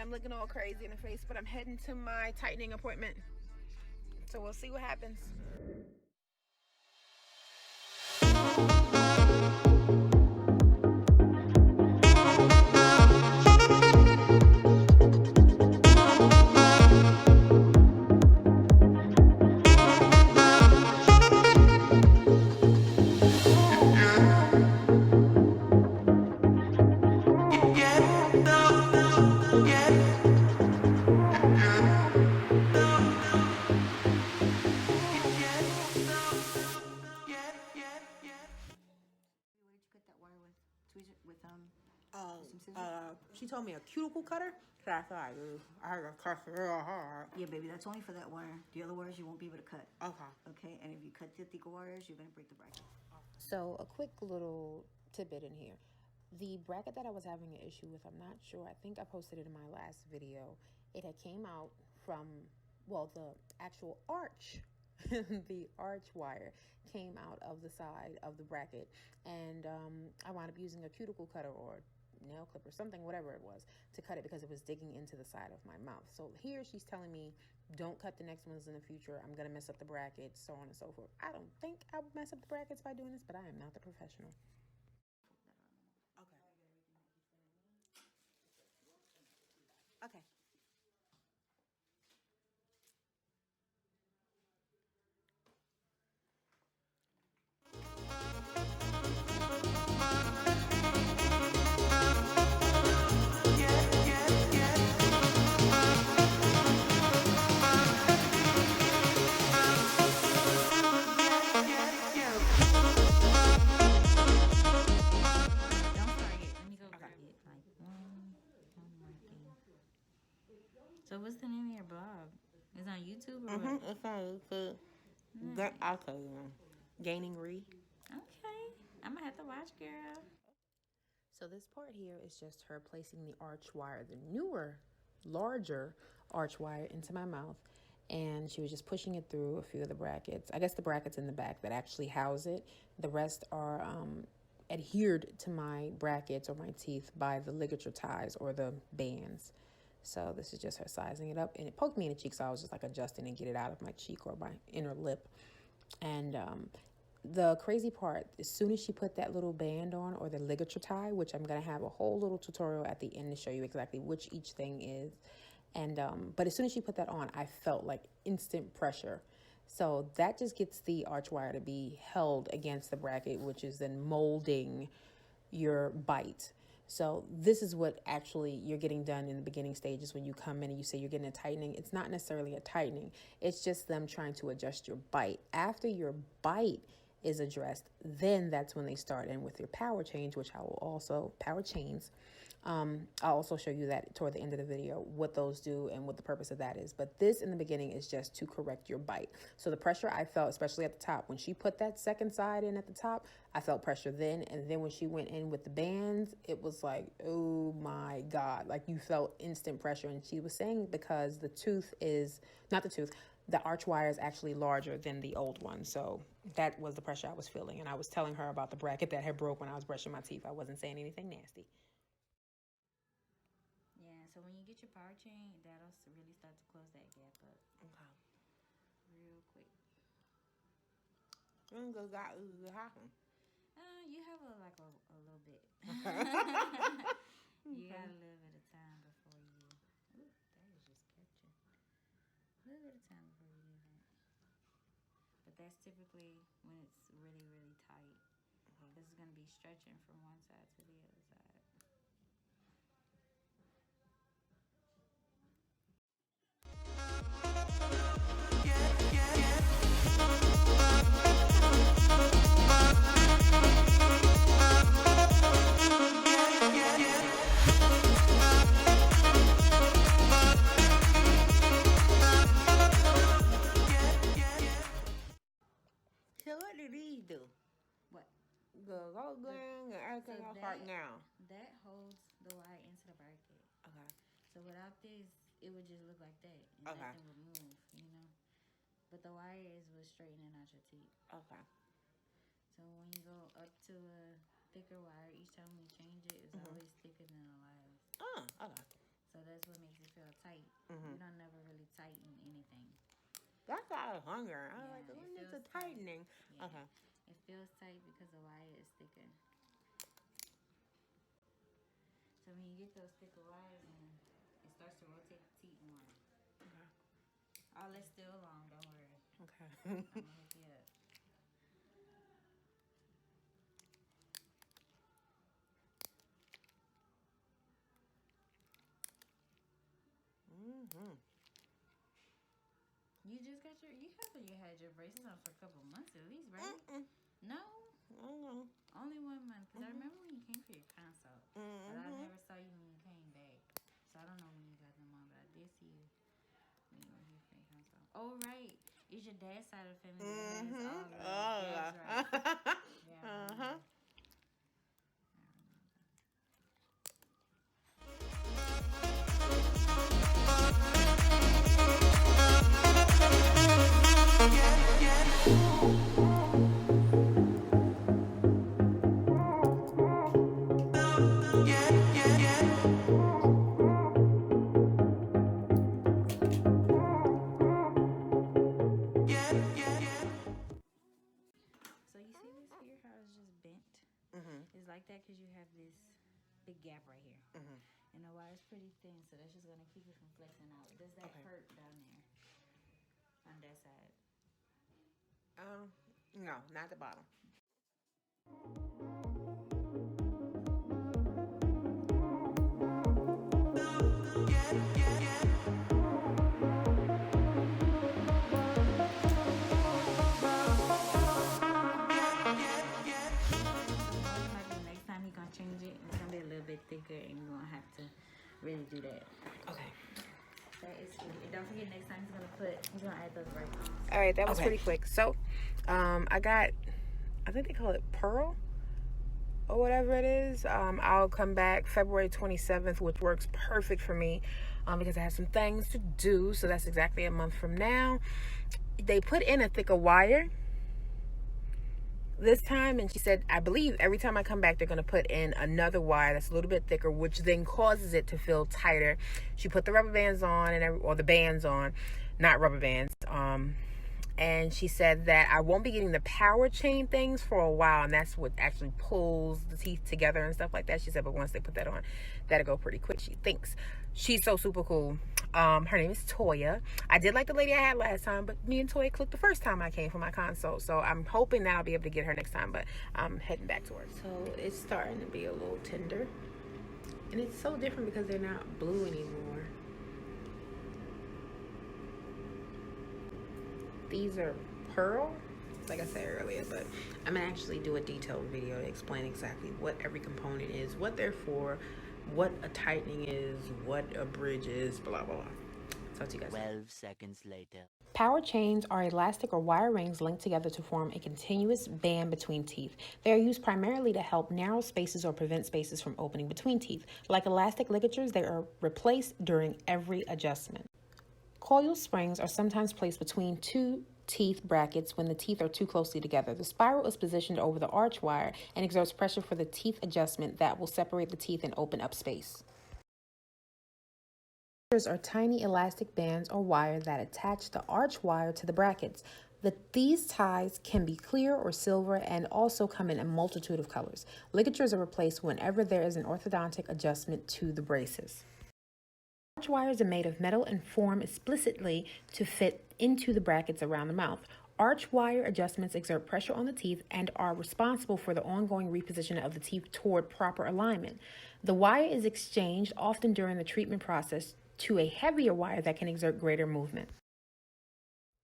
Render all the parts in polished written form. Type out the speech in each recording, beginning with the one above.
I'm looking all crazy in the face, but I'm heading to my tightening appointment. So we'll see what happens. She told me a cuticle cutter. So I thought, I heard a cut real hard. Yeah, baby, that's only for that wire. The other wires you won't be able to cut. Okay. Okay, and if you cut the thicker wires, you're gonna break the bracket. So a quick little tidbit in here. The bracket that I was having an issue with, I'm not sure. I think I posted it in my last video. It had came out from, well, the actual arch, the arch wire came out of the side of the bracket, and I wound up using a cuticle cutter or nail clip or something, whatever it was, to cut it because it was digging into the side of my mouth. So here she's telling me, don't cut the next ones in the future. I'm going to mess up the brackets, so on and so forth. I don't think I would mess up the brackets by doing this, but I am not the professional. Okay. Okay. So what's the name of your blog? It's on YouTube or what? It's on YouTube. I'll tell you. FaneRI. Okay. I'm gonna have to watch, girl. So this part here is just her placing the arch wire, the newer, larger arch wire into my mouth. And she was just pushing it through a few of the brackets. I guess the brackets in the back that actually house it. The rest are adhered to my brackets or my teeth by the ligature ties or the bands. So this is just her sizing it up, and it poked me in the cheek, so I was just like adjusting and get it out of my cheek or my inner lip. And the crazy part, as soon as she put that little band on or the ligature tie, which I'm going to have a whole little tutorial at the end to show you exactly which each thing is. And but as soon as she put that on, I felt like instant pressure. So that just gets the arch wire to be held against the bracket, which is then molding your bite. So this is what actually you're getting done in the beginning stages when you come in and you say you're getting a tightening. It's not necessarily a tightening. It's just them trying to adjust your bite. After your bite is addressed, then that's when they start in with your power change, which I will also, power chains. I'll also show you that toward the end of the video, what those do and what the purpose of that is. But this in the beginning is just to correct your bite. So the pressure I felt, especially at the top, when she put that second side in at the top, I felt pressure then. And then when she went in with the bands, it was like, oh my God, like you felt instant pressure. And she was saying because the tooth is, not the tooth, the arch wire is actually larger than the old one. So that was the pressure I was feeling. And I was telling her about the bracket that had broke when I was brushing my teeth. I wasn't saying anything nasty. So when you get your power chain, that'll really start to close that gap up. Okay. Real quick. You have a little bit. You got a little bit of time before you. Ooh, that is just catching. A little bit of time before you do that. But that's typically when it's really, really tight. This is going to be stretching from one side to the other side. So what do these do? What? The roll gland and everything else right now. That holds the wire into the bracket. Okay. So without this, it would just look like that. And nothing would move, you know? But the wire is what's straightening out your teeth. Okay. So when you go up to a thicker wire, each time we change it, it's always thicker than the last. Oh, okay. So that's what makes it feel tight. You don't never really tighten anything. That's out of hunger. I was like, Yeah, it it needs a feels tight. tightening. Yeah. Okay. It feels tight because the wire is thicker. So when you get those thicker wires in, it starts to rotate the teeth more. Okay. All that's still long, don't worry. Okay. I'm gonna hook you up. You just got you had your braces on for a couple months at least, right? No? No. Only 1 month. Because I remember when you came for your consult. But I never saw you when you came back. So I don't know when you got them on, but I did see you when you were here for your consult. Oh, right. It's your dad's side of the family that has all of that's right. Yeah, I remember. So you see this here, how it's just bent? It's like that because you have this big gap right here. And the wire's pretty thin, so that's just going to keep it from flexing out. Does that hurt down there on that side? No, not the bottom. Next time you're going to change it, it's going to be a little bit thicker and you're going to have to really do that. Okay. That is good. And don't forget next time you're going to add those right palms. All right, that was pretty quick. So, I got, I think they call it Pearl or whatever it is. I'll come back February 27th, which works perfect for me because I have some things to do. So that's exactly a month from now. They put in a thicker wire this time, and she said, I believe every time I come back, they're going to put in another wire that's a little bit thicker, which then causes it to feel tighter. She put the rubber bands on, or the bands on, not rubber bands. And she said that I won't be getting the power chain things for a while, and that's what actually pulls the teeth together and stuff like that. She said, but once they put that on, that'll go pretty quick, she thinks. She's so super cool. Her name is Toya. I did like the lady I had last time, but me and Toya clicked the first time I came for my consult, so I'm hoping that I'll be able to get her next time, but I'm heading back to her. So it's starting to be a little tender. And it's so different because they're not blue anymore. These are pearl, like I said earlier, but I'm gonna actually do a detailed video to explain exactly what every component is, what they're for, what a tightening is, what a bridge is, blah blah blah. Talk to you guys. 12 seconds later. Power chains are elastic or wire rings linked together to form a continuous band between teeth. They are used primarily to help narrow spaces or prevent spaces from opening between teeth. Like elastic ligatures, they are replaced during every adjustment. Coil springs are sometimes placed between two teeth brackets when the teeth are too closely together. The spiral is positioned over the arch wire and exerts pressure for the teeth adjustment that will separate the teeth and open up space. Are tiny elastic bands or wire that attach the arch wire to the brackets. These ties can be clear or silver and also come in a multitude of colors. Ligatures are replaced whenever there is an orthodontic adjustment to the braces. Arch wires are made of metal and form explicitly to fit into the brackets around the mouth. Arch wire adjustments exert pressure on the teeth and are responsible for the ongoing repositioning of the teeth toward proper alignment. The wire is exchanged often during the treatment process to a heavier wire that can exert greater movement.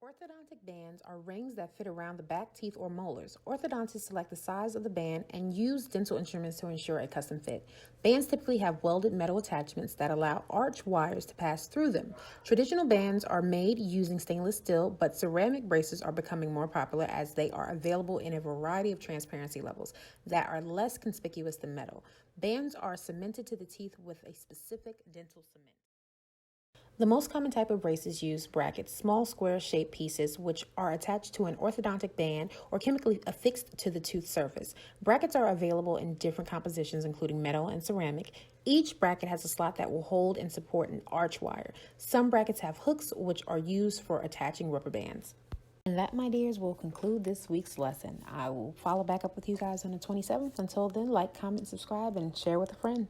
Orthodontic bands are rings that fit around the back teeth or molars. Orthodontists select the size of the band and use dental instruments to ensure a custom fit. Bands typically have welded metal attachments that allow arch wires to pass through them. Traditional bands are made using stainless steel, but ceramic braces are becoming more popular as they are available in a variety of transparency levels that are less conspicuous than metal. Bands are cemented to the teeth with a specific dental cement. The most common type of braces use brackets, small square-shaped pieces which are attached to an orthodontic band or chemically affixed to the tooth surface. Brackets are available in different compositions, including metal and ceramic. Each bracket has a slot that will hold and support an arch wire. Some brackets have hooks which are used for attaching rubber bands. And that, my dears, will conclude this week's lesson. I will follow back up with you guys on the 27th. Until then, like, comment, subscribe, and share with a friend.